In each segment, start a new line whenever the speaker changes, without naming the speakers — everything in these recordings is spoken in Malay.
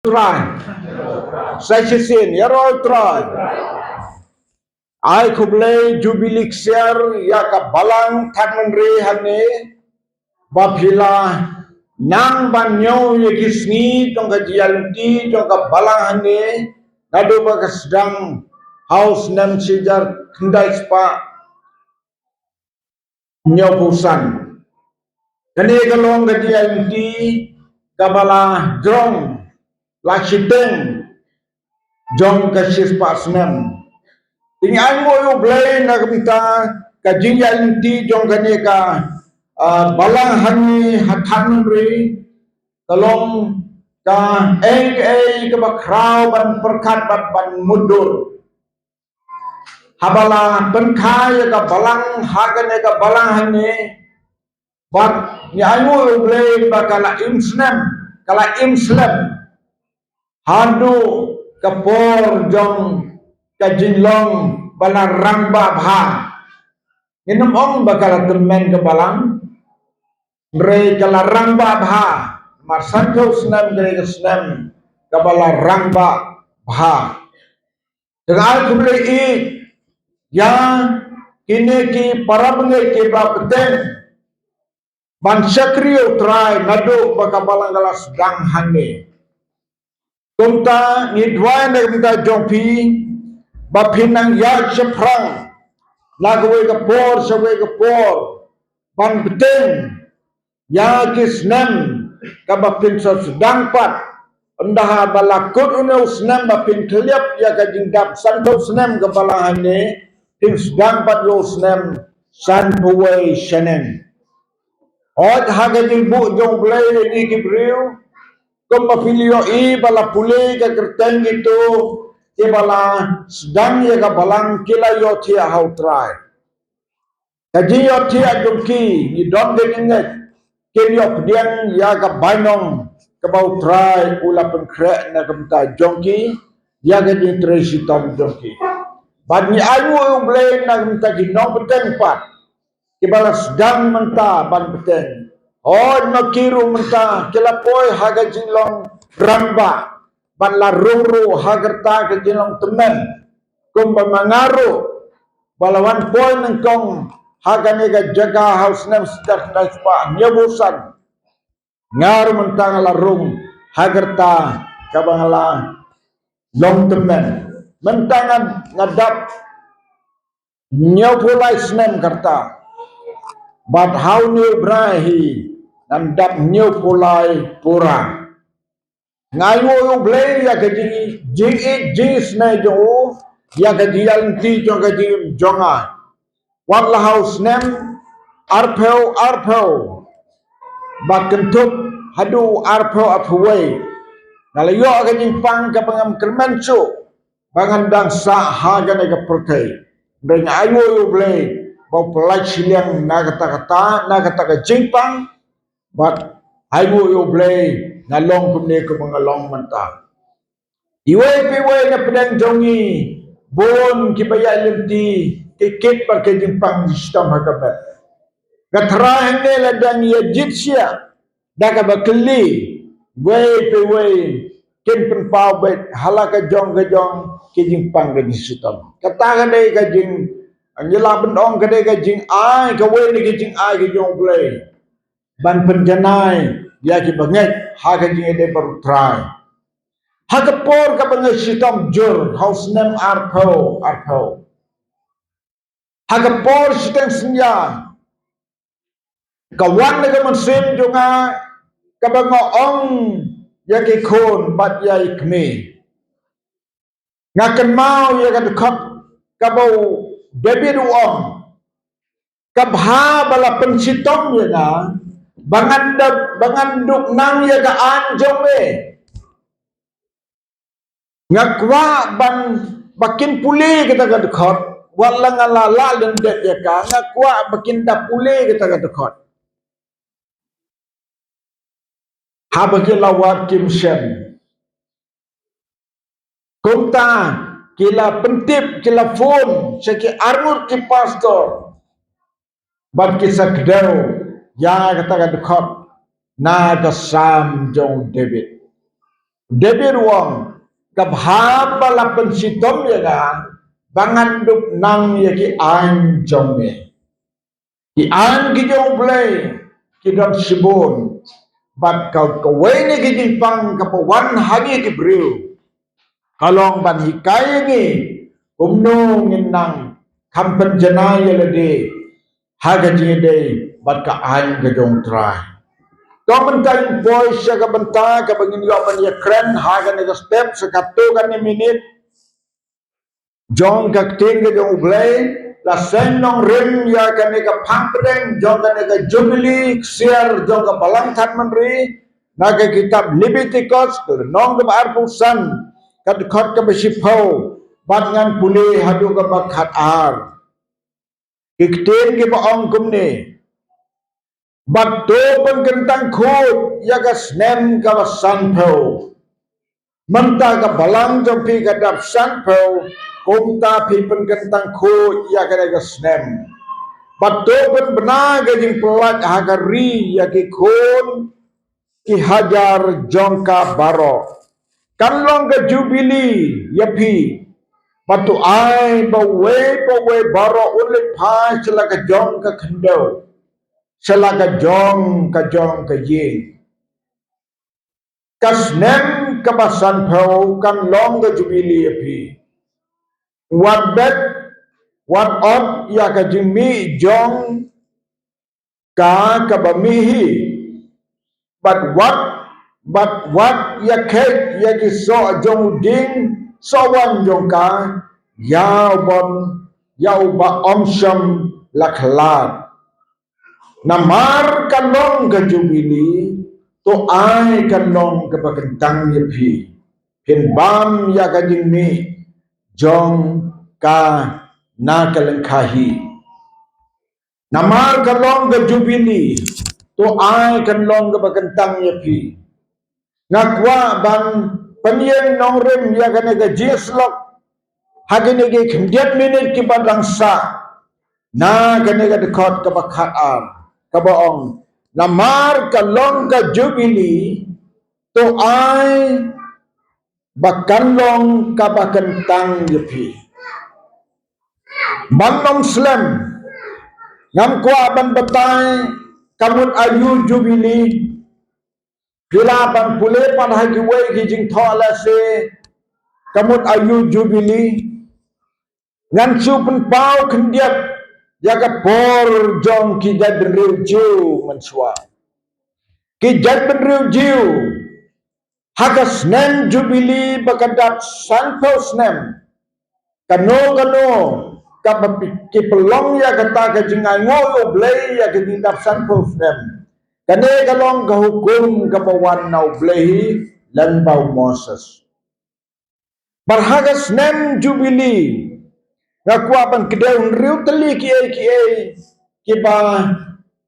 Try. Saya sin, ya roy try. Ai kublai jubilik share ya ka balang thanre hane bapila nang banyo ye kisni tong ka jialti tong ka balang hane nado ba sedang house nam sijar kendai spa nyobusan. Kani kalong ka jialti kabala jong Lakiteng jong kasis pasnem. Tinggal mo yung blay na kamita kajingan ti jong kani ka balang hani hatan ri talong ka ka bakraw ban perkat ban mundur. Habala penkaya ka balang hagane ka balang hani bat ni ayo yung blay bakala imsnem kala imslem hadu kapor jong kajinlong balarang babha inum ong bakal temen ke balang bre kalarang babha marsanjo senam bre senam kabalarang babha dengan kumle i ya kini ki parabnge ki babten ban sakriyo try ngadu bakabalang galas dang hane Tumta ngidwan na kita jompi bapinang yag seprang lagwe ka por sawe ka por ban beteng yagis nem ka bapin sa sedang pat endah balakut una usnam bapin keliap ya ka jingdap santo snem ka balahane tin sedang pat yo snem san puwe senen od haga jilbu jong blay ni kibriu kung mapilyo i bala puli ka kerteng gitu i bala sedang ya ka balang kila yo tia how try kaji yo tia jumki ni don geninget kin yo pedian ya ka bainong ka bau try ula pengkrek na kamta jongki ya ka di tresi tom jongki bad ni ayu yung blay na kamta ginong peteng pat i bala sedang menta ban peteng Oh, nakiru menta kelapoy haga jinglong ramba ban la ruru hagerta ke jinglong temen kumba mangaru balawan poy nengkong haga nega jaga house nem sedar naspa nyebusan ngaru menta la rum hagerta kabangala long temen menta ngadap nyepulai senem karta but how new brahi nandap new pulai pura ngayo yo blay ya kaji jis na jo ya kaji alti jo kaji jonga wala house nem arpeo but kentuk hadu arpeo apway nalayo kaji pang kapangam kermensu bangandang sa haga na kapertai dan ayo yo blay bau pelaj siliang na kata jingpang but ayo yo blay nalong kumne ko mga long manta iwe piwe na pedang jongi bon kibaya limti tikit par ke jingpang sistem hakabat gatra hende ladang ya jitsia daga bakli we piwe kin penpau bet halaka jong ke jingpang ke sistem kata kadai ka jing Anjela bendong kedai kajing ai kawe ni kajing ai ke jong play ban penjanai ya ki banget ha kajing ede baru try ha kapor ka banget sitam jur house name arpo ha kapor sitam senja kawan ni kamansim junga kabango ong ya ki khon bat ya ikme ngakan mau ya ka dekat kabau David Wong kabha bala pensitong ya na banganduk nang ya ga anjong ngakwa ban bakin puli kita ga dekat wala ngalala dan det ya ka ngakwa bakin da puli kita ga dekat ha bagi lawat Kim Shen kumta kila pentip kila phone seki arur ki pastor bat kisah kedau ya kata dekat na ka sam jong David Debi ruang kabhaba lapan sitom ya ga bangan dup nang ya ki an jong me ki an ki jong play ki dam sibon bat kau kawai ni ki jipang kapawan hagi ki briu kalong ban hikai ni umno nginang kampen jenaya lede haga jide bat ka an ka jong try kau mentai voice ka benta ka bangin yo ban ya kren haga ni step sekatu kan ni minit jong ka tin ka jong blay la sen nong rim ya ka ni ka pampreng jong ka ni ka jubilee share jong ka balang than manri na ka kitab Leviticus nong ka arpusan ka khot ka besipau bat ngan puli hadu ka bakhat ar kiktin ki ba ong kumni bat to pengkentang khut ya ka snem ka basan pau manta ka balang jampi ka dap san pau kumta pi pengkentang khut ya ka ka snem bat to pen bena ka jing pelat hagari ya ki khun ki hajar jongka baro kanlong ka jubili ya pi patu ai bawe baro ulit pa sila ka jong ka kendo sila ka jong ka ye kasnem kabasan pau kan long ka jubili api what bet what on ya ka jimi jong ka kabamihi but what ya kek ya ki so jong ding so wan jong ka yau ba omsham laklat namar kanong ka jubili to ai kanong ka pakentang ya pi pin bam ya ka jingmi jong ka na kalengkahi namar kanong ka jubili to ai kanong ka pakentang ya pi ngakwa ban panyen nong rem ya ka ka jislok hagene ge khimdiat minit ki badang sa na ka dekot ka bakhat ar kabaong namar kalong ka jubili to ay bakanlong ka bakantang yepi banong slam ngam ko aban batay kamut ayu jubili kilaban pule pan hagiway gijing thola se kamut ayu jubili ngan supen pau kendiat yaga por jong ki jad riu jiu mensua ki jad riu jiu hagas nem jubili bakadat sanpo snem kano ki pelong ya kata ka jingai ngolo blei ya ki dap sanpo snem kane kalong ka hukum ka bawan nau blei lan bau Moses barhagas nem jubili ngakuapan kedaun riu teli ki ba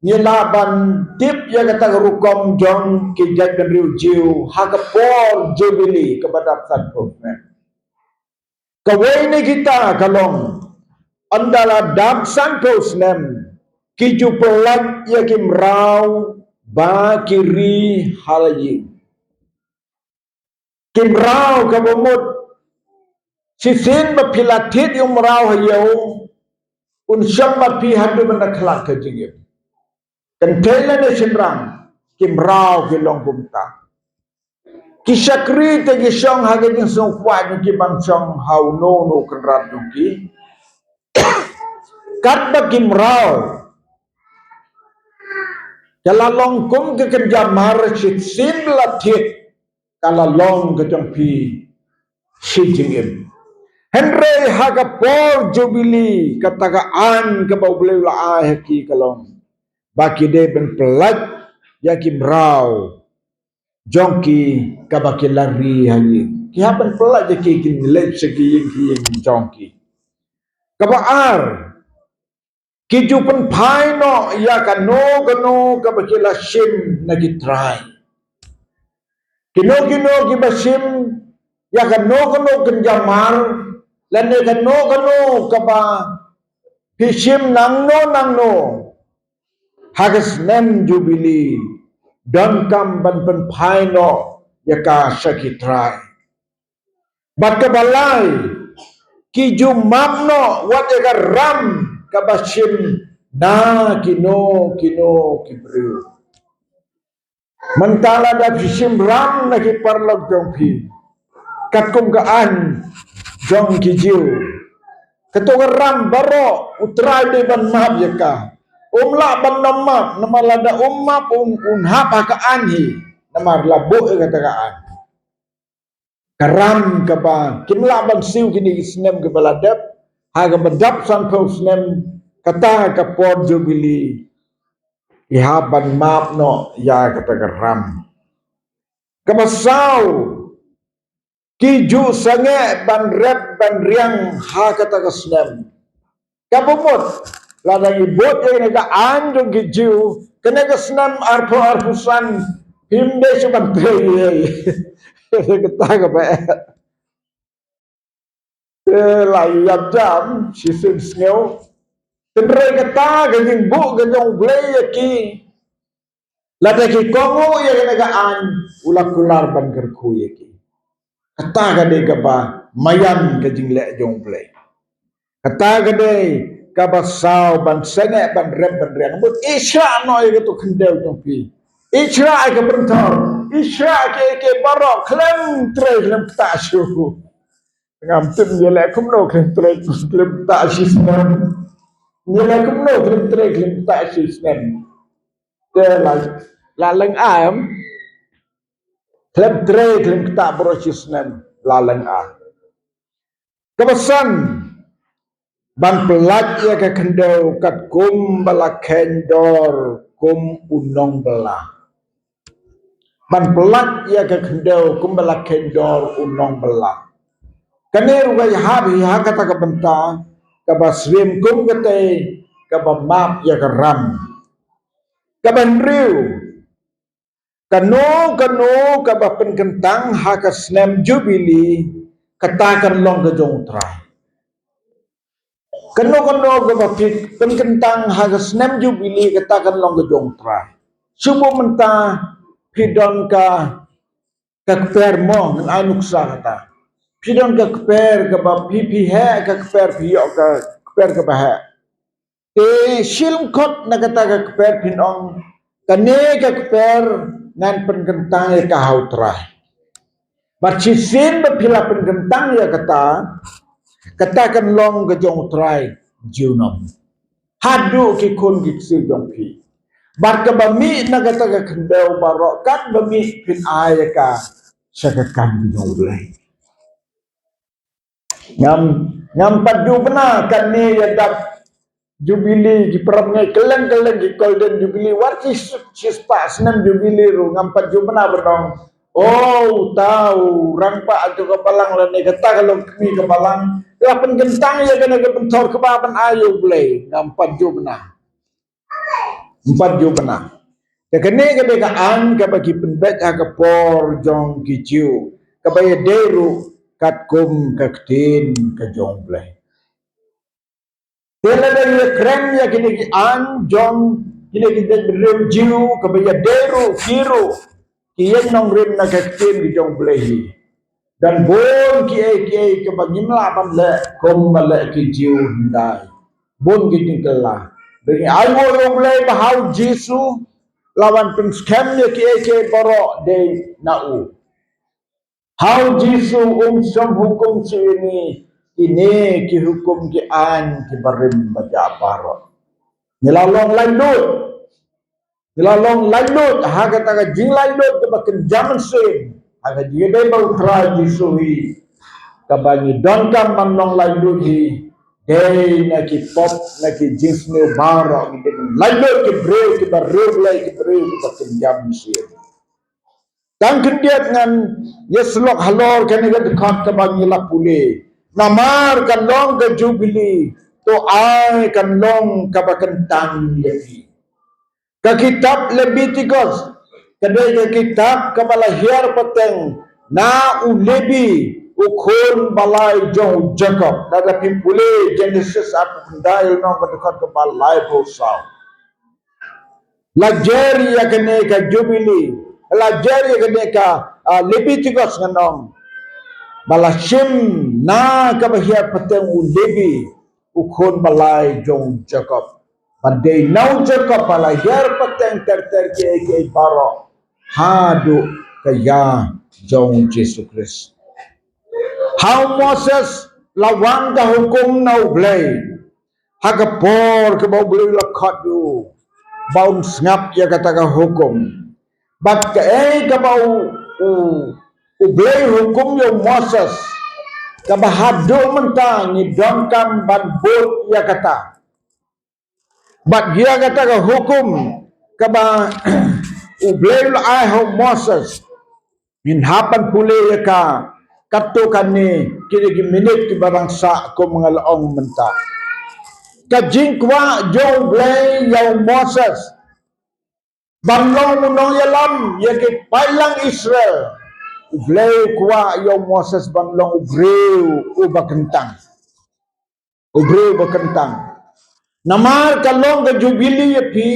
nilaban tip ya kata rukom jong ki jagan riu jiu hakapor jubili kepada sanpo kawai ni kita kalong andala dam sanpo snem ki jupelat ya kimrau ba kiri halayi kimrau kabumut sisin bapilatit yung maraw hayaw unsang mapi hadu manakhlak ka jingip kantela na sinrang kimraw kilong bumta kisakri te gisong hagad yung sungkwa yung kibangsong hauno no kanrat yung ki katba kimraw kalalong kum kakanjamar sisin latit kalalong kajampi si jingip Henry hagapor jubili katagaan kabau la haki kalong baki de ben pelat yakim raw jongki kabaki lari hayi ki haban pelat yaki kin let segi yang jongki kabaar ki jupen pai no ya kano kabaki la sim nagi try kino ki basim ya kano kenjamar lane kano kaba pisim nangno hagas nem jubili don kam ban pen paino yaka sakitrai. Bat kabalai ki jumamno wat yaka ram kabasim na kino kibriu. Mentala da fisim ram na ki parlog jongpi. Katkum kaan jong kijiu. Ketua ram baro utrai de ban map yaka. Umla ban namap namalada ummap unhap kaan hi. Namar labu kata kaan. Karam kaba kimla ban siu kini snem ke baladap haga badap sanpau snem kata ka pod jubili ihaban map no ya kata karam kabasau ki ju sange ban rep ban riang ha kata ka snem kabumut ladang ibut yang ka anjung ki ju kena ka snem arpusan himde suban tei kata ka ba layap jam sisim sngeu tenre kata gajing bu gajong blay ki lada ki kongo ya kena an ulak kular ban kerku ya ki kata gade gaba mayan gajing le jong blay kata gade gaba saw ban senge ban rem ban riang but isra no ya to kendel jong pi isra ke bentor isra ke barok klem tre klem ta shu ngam tim ye le kum no klem tre klem ta shi snem ye le kum no klem tre klem ta shi snem de la leng am klem tre klem ta bro shi snem la leng a kebesan ban pelat ya ke kendo kat kum bala kendor kum unong bala ban pelat ya ke kendo kum bala kendor unong bala kaner wa habi ha kata ka benta ka baswim kum kate ka map ya ka ram ka banriu kano ka bapen kentang ha ka snem jubili katakan long ke jong trai kano ka bapit pen kentang ha ka snem jubili katakan long ke jong trai subo menta pidon ka kper mo ng anuksa kata pidon ka kper ka ba pipi he ka kper piyo ka kper ka ba he silm kot na kata ka kper pinong kane ka kper ngan pen kentang ya ka hautrai Marcisin bapila pen kentang ya katakan long ke jong trai junom hadu ki kun gitsi jong pi bar ka bami na kata ka kendau barok kat bami pin aya ka sakakan jong ulai ngam padu bena kan ni ya dak jubili di perang keleng di golden jubili war cispa senam jubili ru ngam padu bena berdong oh tahu rang pak atau kepalang lane kata kalau kami kepalang lapan gentang ya kena kebentor kebaban ayu boleh ngam padu bena empat ju bena ya kene kebekaan kabagi penbet agapor jong kicu kabaya deru katkum kaktin ke jong boleh Tela dari krem ya kini ki an jong kini kita berem jiu kabaya deru kiru kiyen nong rem na kaktin ki jong blehi dan bon ki kabagi melapan le kom bale ki jiu ndai bon ki tingkala dari ayo jong blehi bahau jisu lawan pen scam ya ki boro de nau how jisu som hukum si ini ki hukum ki an ki barim baca parot nilalong lainut ha kata ka jing lainut ke bakin zaman sen aga dia dai bau traji suhi ka bani don kam manong lainut hi dei na ki pop na ki jing ne baro ki lainut ki breu ki baru lai ki breu ki bakin zaman sen dan kendiat ngan yeslok halor kan ga dekat ka bani lapule namar kan long ke jubili to ai kan long ka bakentang levi ka kitab Leviticus kadai ka kitab kabalahiar pateng na ulebi ukun balai jong Jacob daga pimpule Genesis apa pendai no dekat ke balai bosau lajari ya kene ka jubili lajari ya kene ka Leviticus nganong balashim na kabahia pateng u Levi ukhon balai jong Jacob. Padai nau Jacob balai hiar pateng ter ke baro hadu kaya jong Jesus Christ. How Moses lawan ka hukum nau blay hagapor ke bau blay lakot du bau ngap ya kata ka hukum. But ke bau u blay hukum yo Moses kabahado mentang ni dongkam ban bot ya kata. But dia kata ka hukum kaba u blay ai ho Moses min hapan pule ya ka katukan ni kiri minit ki barangsa ko mga laong mentang. Kajing kwa jong blay yaw Moses banlong munong yalam yake pailang Israel blay kwa yaw Moses banlong ubreu ubakentang namar kalong ka jubili yapi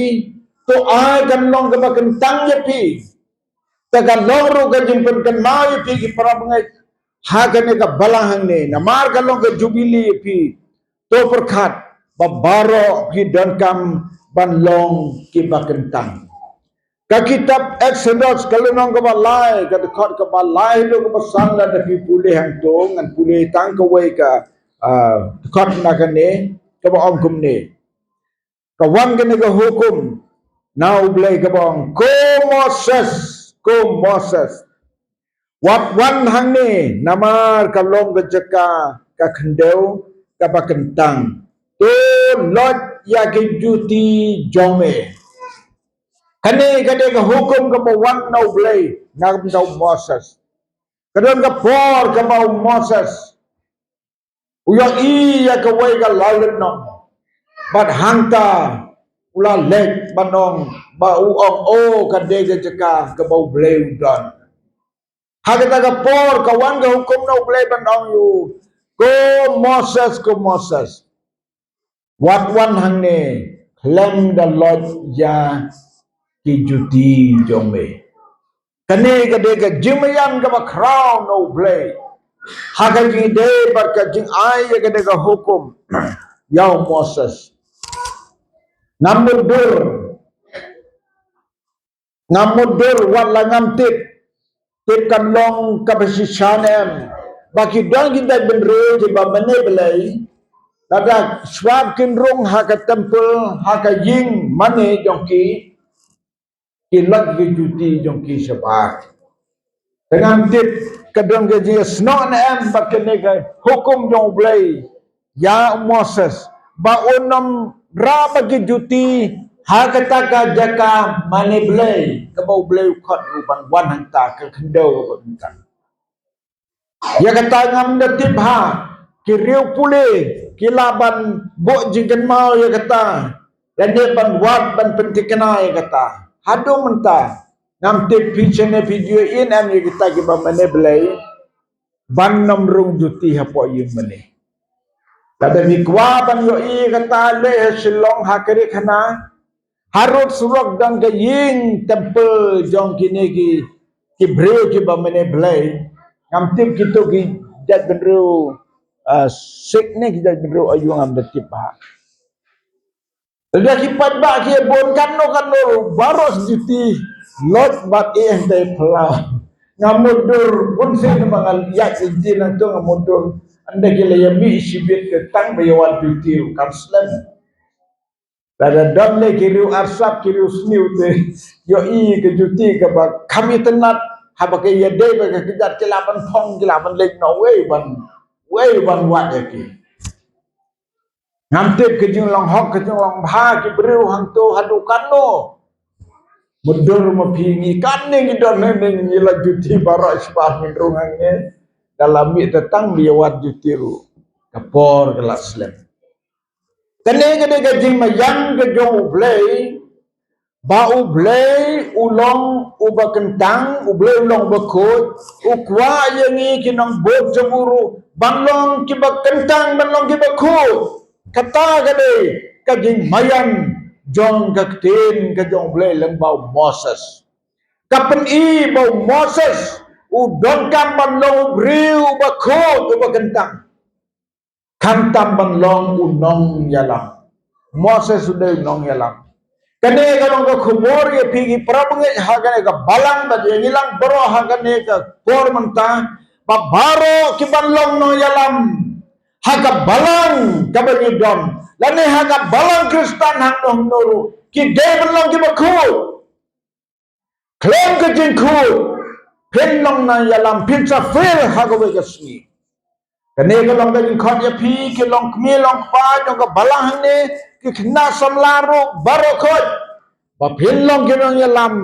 to ay kalong ka bakentang yapi tagalong ro ka jimpen kan mau yapi ki parabangay hagan ka balahang ni namar kalong ka jubili yapi to perkat babaro hidangkam banlong kibakentang. Ka kitab Exodus kalunong kabalay kadekot kabalay do kabasangla na pipuli hangtong ngan puli tang kaway ka dekot na kani kabaong kumni kawan kani ka hukum na ublay kabaong ko Moses wat wan hang ni namar kalong kajaka kakendew kabakentang to lot yaki duty jome kani kade ka hukum ka bawan na ublay na Moses kadon ka por ka Moses uyang iya ka way ka lalit no but hangta ula lek banong ba uong o kade ka jaka ka ublay udon hagata ka por kawan ka hukum na ublay banong yu ko Moses what one hang ni claim the Lord ya ki juti jongme kani kade ka jimayan ka ba crown no blay haga ji de barka jing ay kade ka hukum yaw Moses ngamudur wala ngamtip tip kanlong kabasisyanem baki dong kita benre di ba mane belai dadak swab kinrung haka temple haka ying mane jongki kilat juti jongki sebar dengan tip kadang gaji snon em bakene ka hukum jong blay ya Moses ba unam ra bagi juti hakata ka jaka mane blay ka bau blay khot ruban wan hanta ka kendo bentang ya kata ngam de tip ha kiriu pule kilaban bo jingkan mau ya kata dan dia ban wat ban pentikana ya kata hadu mentah ngam tip pichene video in am ya kita ki ba mane blay ban nam rung juti hapo yin mane kada mi kwa ban yo i kata le silong hakari khana harut surok dang ke ying temple jong kini ki bre ki ba mane blay ngam tip gitu ki jat benru sikne ki jat benru ayu ngam de tip ha dia kipat ba ki bon kano baros juti lot bat eh de plau ngamudur pun sen mangal yak izin to ngamudur anda gila yami sibit ke tang bayawan juti karslan Dada damle kiriu arsap kiriu sniu te yo i ke juti ke ba kami tenat haba ke yade ba ke kejat kelapan thong kelapan lek no way ban wat yaki ngamtip ke jing long hok ke jing long bha ki breu hang to hadu kano mudur mapingi kanne ki don ne ngila juti bara isbah min rungange dalam mi tetang dia wat juti ru kapor kelas lem kene kene ke jing mayang ke jong ublay ba ublay ulong ubakentang ublay ulong bakut ukwa yangi kinang bot jaburu banlong kibakentang banlong kibakut kata kade kajing mayan jong kaktin ka jong blay lang bau Moses kapan i bau Moses udon kamban long briu bakot ubakentang kantam ban long unong yalam Moses sudah unong yalam kane kalong ka khumor ye pigi prabnge hagane ka balang ba ye ngilang bro hagane ka kor manta babaro kiban long no yalam haga balang kabani don lane haga balang kristan hang no noru ki de ban long ki bakut claim ka jingkut Pin long na yalam pin sa fil hagawe kasni. Kane ka long ka khot ya pi ki long kmi long pa jong ka balang ne ki khna sam laro baro khot. Ba pin long ki long yalam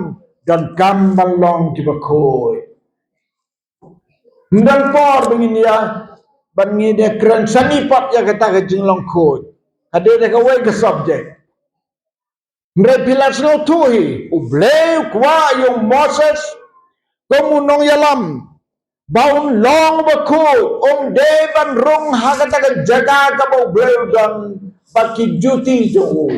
dan kam ban long ki ba khoi. Ndan por bengin ya ban ngi de kran sani pat ya kata ka jing long khoi. Ade de ka we ka subject. Mre pilas no tuhi ubleu kwa yung Moses Komunong yalam baun long bakut de ban rung hakata jaga ka bau bleu dan baki juti jo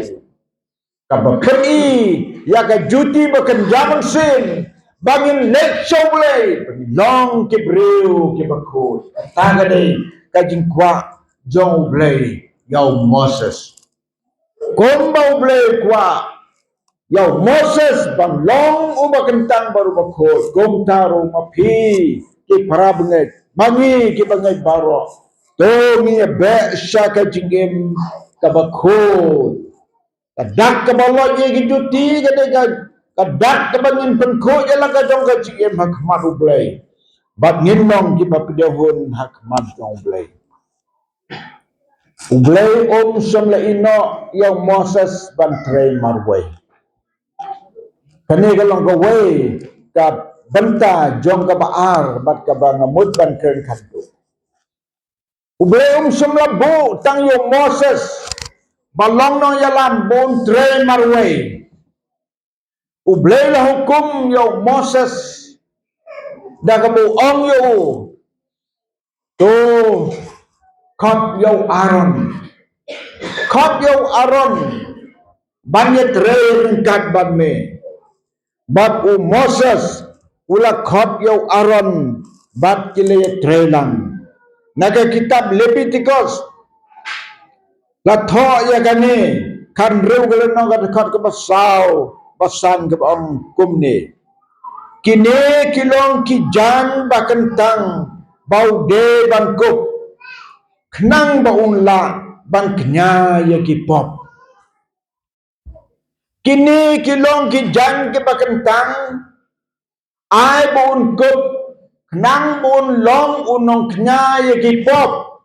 ka bakri ya ka juti bakan jaman sin bangin lek shoble long ke breu ke bakut taga de ka jingkwa jong bleu yau Moses kombau bleu kwa Yau Moses ban long umakentang baru bakot gom taro mapi ki para bengai mangi ki bengai baro to mi be syaka jingem ka bakot kadak ka balo ye ki juti ka de kadak ka bangin penko jala ka jong ka jingem hak madu blai bat nginong ki bapidahun hak mad jong blai ublai samla ino yang Moses ban train marway Kani kalong ka way ka banta jong ka baar bat ka ba ngamut ban kern kanto. Ubleum sumlabu tang yung Moses balong no yalam bon tre marway. Ublay la hukum yung Moses da ka buong yung to kop yung Aaron. Kop yung Aaron banya tre ringkat ban me. Bat Moses ula khot yau Aaron bat kile trelang naga kitab Leviticus la tho ya gane kan reu gale no ga khot ka basau basan ka om kumne kine kilong ki jan bakentang bau de bangkup knang baun la ban knya ya ki pop kini kilong ki jan ke bakentang ai bun kup nang bun long unong knya ye ki pop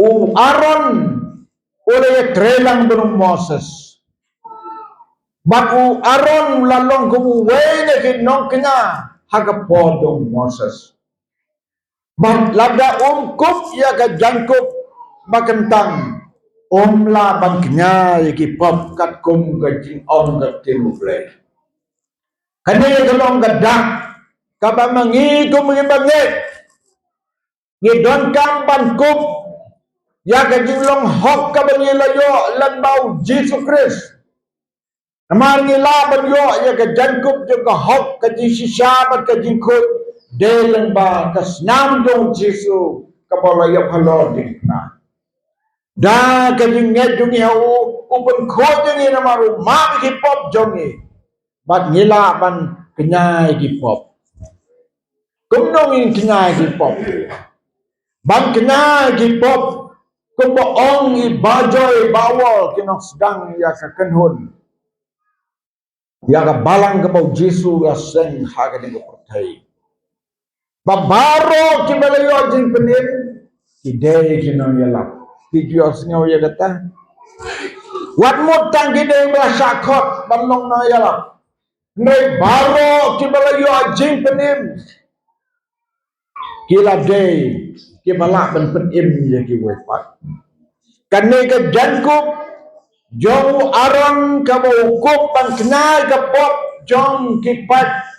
Aaron ole trelang bunung Moses bat Aaron lalong kumu wene ki nong knya haga podong Moses bat labda kup ya ka jangkup bakentang la bang knya ye ki pop kat kum ka jing ka timu play kane kalong gadak kaba mangi kumibanget ngidon kampan kup ya ka jinglong hok ka bangilayo lanbau Jesus Christ amar ngilaban yo ya ka jangkup yo ka hok ka jisisyabat ka jingkut delang ba kasnam dong Jesus ka balaya phalo dikna da ka jinget dungi hau upun khojeng ina maru ma ki pop jongi bat ngilaban kenyai ki pop kumdong in kenyai ki pop bang kenyai ki pop kumbo ong i bajoy bawal kinong sedang ya ka kenhun ya ka balang ka bau Jesu ya seng haga ni pertai babaro ki balayo jing penin ki day kinong yalap video sengaw ya kata wat mutang ki day belasakot balong na yalap Ngai baro ki balayo jing penim kila day ki balak ben penim ya ki wepat kane ka jankup jong Aaron ka baukup ban kenal ka pop jong ki pat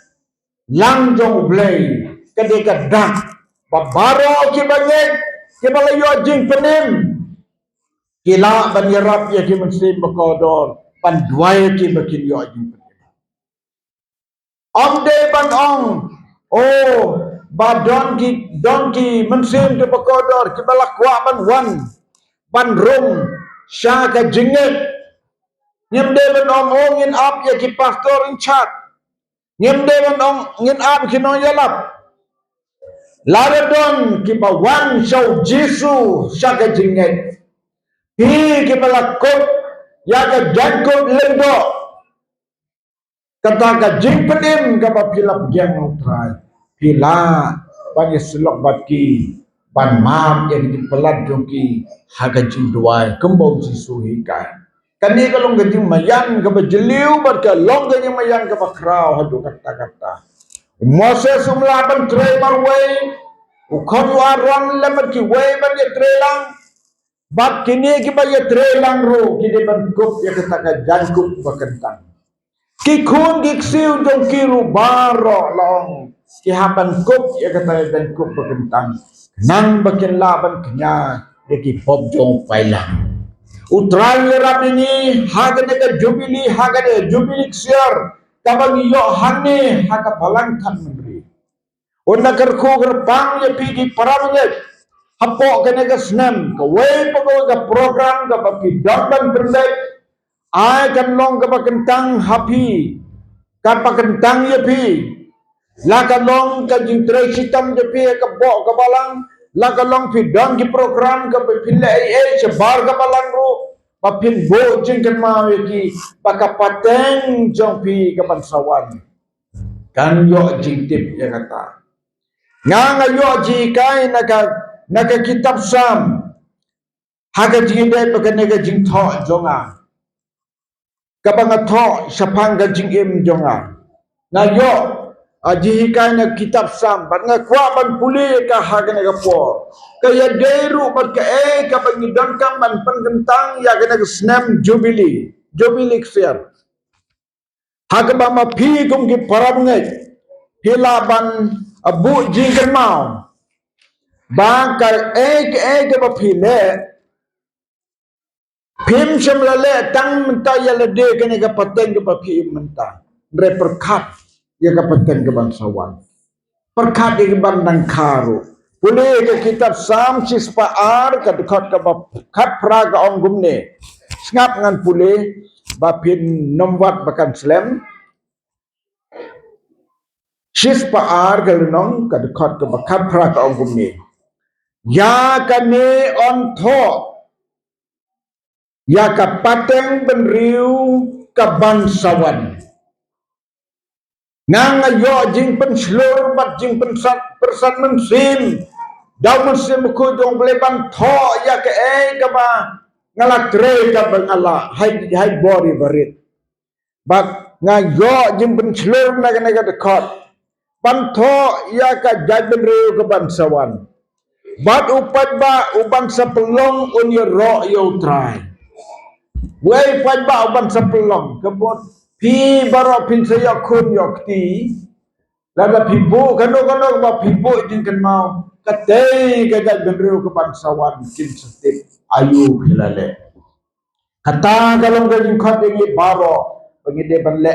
lang jong blay kade ka dak babaro ki bangek ki balayo jing penim kila ban yarap ya ki muslim bakodor pan duai ki bakin yo jing Ong de ban ong Oh, ba donkey mensim ke pekodor ke balakwa ban wan ban rum sya ka jingit nyem de ban ong in up ya ki pastor in chat nyem de ban ong in up ki no yalap laradon ki ba wan shau jisu sya ka jingit hi ki balakot ya ka jankot lendo kata ka jingpenim ka ba pilap gyang utrai pila bagi selok batki ban mam yang di pelat joki haga jingduai kembau jisu hikai kani kalong gajing mayan ka ba jeliu bat ka long gajing mayan ka ba krau hadu kata-kata Moses umlaban tre barway ukon waran lemat ki way ban ye tre lang bat kini ki ba ye tre lang ro ki de ban kup ya kata ka jangkup ba kentang ki kun diksiu jong kiru baro long ki haban kup ya kata dan kup berkentang nan bakin laban kenya ya ki pop jong pailang utral lerap ini hagane ka jubili ksiar kabang yo hanne haga balang kan memberi unna kerku gerpang ya pigi paramnge hapo kene ka snem ka way pago ka program ka papi damban berdai ai kan long ka bakentang happy kapa kentang ye pi la ka long ka jing tre sitam je pi ka bo ka balang la ka long pi dang ki program ka pi le se bar ka balang ro pa pin bo jing kan ma ye ki pa ka pateng jong pi ka bansawan kan yo jing tip ya kata nga yo ji kai na ka kitab sam haga jing dai pa ka ne ka jing tho jonga ka bang tho sapang ka jing im jonga na yo ajihikai na kitab sam bat nga kwa ban puli ka hagan ga po kaya deru bat ka ka pangidang kam ban pangentang ya ga snam jubilee fair hagba ma phi kum ki parab ngai hilaban abu jingkan mau ba ka ka ba phi le phim sham la le tang menta ya le de ka ne ga pateng ga ba phi menta reperkat ya ka pateng ga bangsawan perkat di bandang karu boleh ke kitab sam cispa ar ke dekat ke kat praga ong gumne ngap ngan boleh bapin nomwat bakan slam cispa ar ke lenong ke dekat ke kat praga ong gumne ya kane on tho ya ka pateng benriu ke bangsawan nang ayo jing pen slur bat jing pen sat persan mensim daw mensim ko jong bleban tho ya ke ka ba ngala tre ka bang ala hai bori barit bak ngayo jing pen slur na ga dekot pan tho ya ka jadben re ke bansawan bat upat ba uban sa pelong on your ro yo try way pat ba uban sa pelong kebot pi baro pin saya kun yok ti lada pibu kano ba pibu din kan mau katay gagal benriu ke bangsawan kin setip ayu hilale kata galong galing khat ini baro pengide banle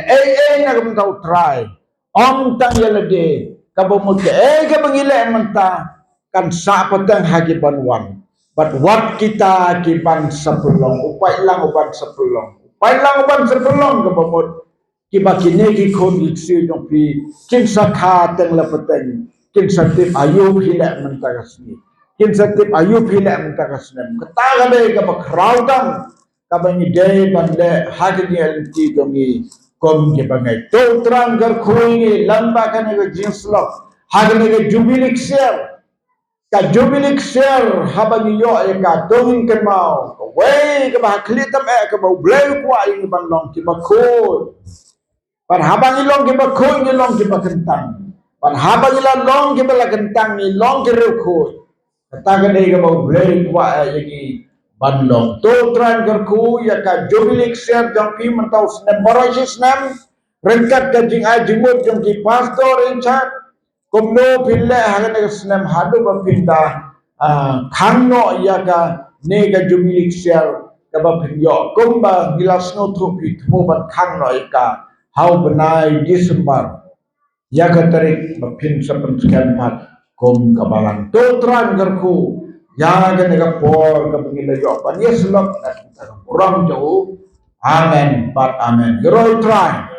na kam tau try om tang yalade kabomut ka bangile menta kan sa patang hagi banwan but what kita ki ban sapulong upai lang uban sapulong kabomut kiba kini ki kon iksi dong pi kin sakha teng la pateng kin satip ayu phila mentakasni kin satip ayu phila mentakasni kata gale ka bakraudang ka bangi dei bande hagni alti dongi kom ke bangai to trang gar khoi lamba kane ga jinslok hagni ga jubilik share habagi yo ka dongin kan mau we ka ba klitam ka ba bleu kwa ini ban long ki ba khoi pan habang ilong ke bakhoy ni long ke bakentang pan habang ila long ke balakentang ni long ke rukhoy kataga dei ga bau blei kwa yagi bandong to tran garku ya ka jubilik ser jong pi mentau snem barasis nem rengkat ka jing a jimut jong ki pastor in chat komno pille hagan ga snem hadu ba pinda khangno ya ka ne ga jubilik ser ka ba pinyo komba gilasno tropi mo ban khangno ka how benai Desember Ya katarik bapin sapan sekian pat kom kabalan totran garku ya ganega por kapingila yo pan yes lok kurang jauh amen pat amen geroi try